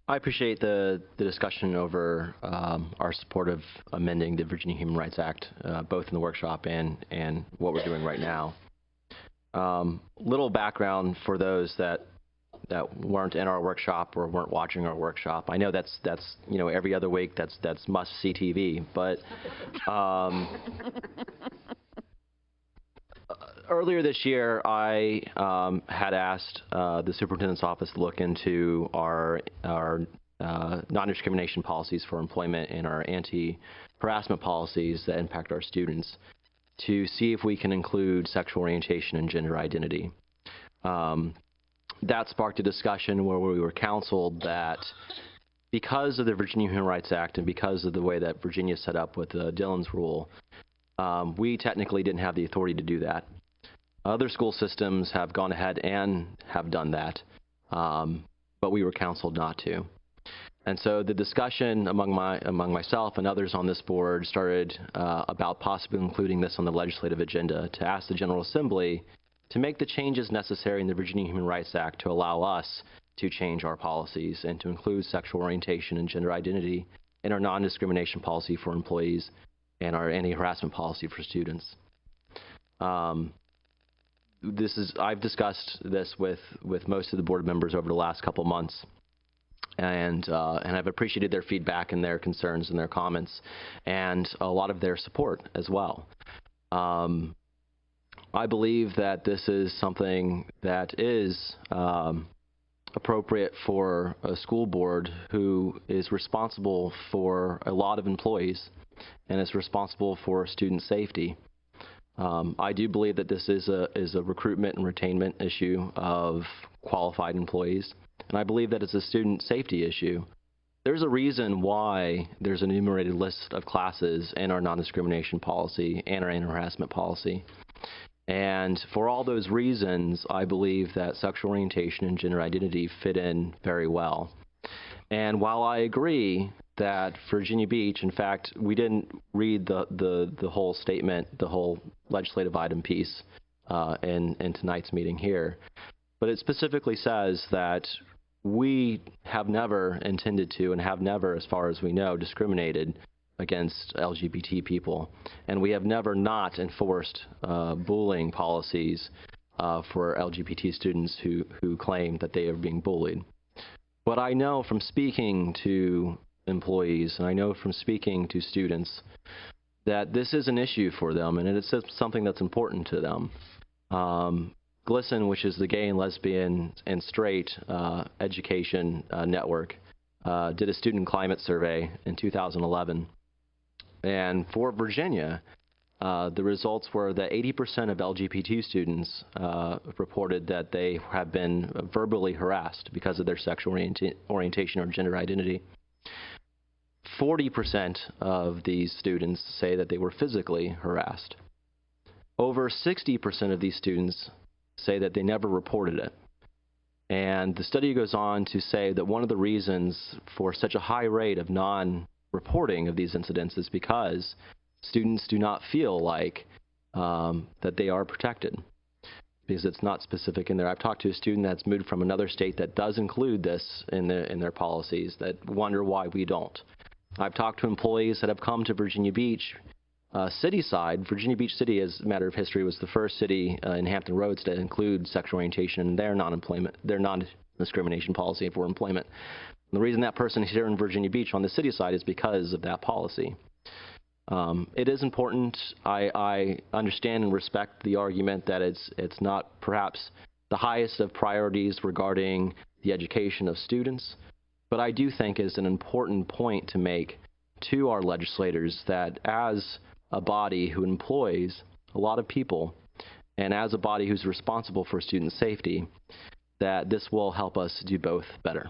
I appreciate the discussion over our support of amending the Virginia Human Rights Act, both in the workshop and what we're doing right now. Little background for those that weren't in our workshop or weren't watching our workshop. I know that's every other week that's must-see TV, but earlier this year, I had asked the superintendent's office to look into our non-discrimination policies for employment and our anti-harassment policies that impact our students to see if we can include sexual orientation and gender identity. That sparked a discussion where we were counseled that because of the Virginia Human Rights Act and because of the way that Virginia set up with the Dillon's rule, we technically didn't have the authority to do that. Other school systems have gone ahead and have done that, but we were counseled not to. And so the discussion among myself and others on this board started about possibly including this on the legislative agenda to ask the General Assembly to make the changes necessary in the Virginia Human Rights Act to allow us to change our policies and to include sexual orientation and gender identity in our non-discrimination policy for employees and our anti-harassment policy for students. I've discussed this with most of the board members over the last couple months, and I've appreciated their feedback and their concerns and their comments, and a lot of their support as well. I believe that this is something that is appropriate for a school board who is responsible for a lot of employees and is responsible for student safety. I do believe that this is a recruitment and retainment issue of qualified employees, and I believe that it's a student safety issue. There's a reason why there's an enumerated list of classes in our non-discrimination policy and our anti-harassment policy. And for all those reasons, I believe that sexual orientation and gender identity fit in very well. And while I agree that Virginia Beach, in fact, we didn't read the whole statement, the whole legislative item piece in tonight's meeting here, but it specifically says that we have never intended to and have never, as far as we know, discriminated against LGBT people, and we have never not enforced bullying policies for LGBT students who claim that they are being bullied. But I know from speaking to employees, and I know from speaking to students, that this is an issue for them, and it's something that's important to them. GLSEN, which is the Gay and Lesbian and Straight Education Network, did a student climate survey in 2011. And for Virginia, the results were that 80% of LGBT students reported that they have been verbally harassed because of their sexual orientation or gender identity. 40% of these students say that they were physically harassed. Over 60% of these students say that they never reported it. And the study goes on to say that one of the reasons for such a high rate of non-reporting of these incidents is because students do not feel like that they are protected, because it's not specific in there. I've talked to a student that's moved from another state that does include this in their policies that wonder why we don't. I've talked to employees that have come to Virginia Beach city side. Virginia Beach City, as a matter of history, was the first city in Hampton Roads to include sexual orientation in their non-discrimination policy for employment. And the reason that person is here in Virginia Beach on the city side is because of that policy. It is important. I understand and respect the argument that it's not perhaps the highest of priorities regarding the education of students, but I do think it's an important point to make to our legislators that as a body who employs a lot of people and as a body who's responsible for student safety, that this will help us do both better.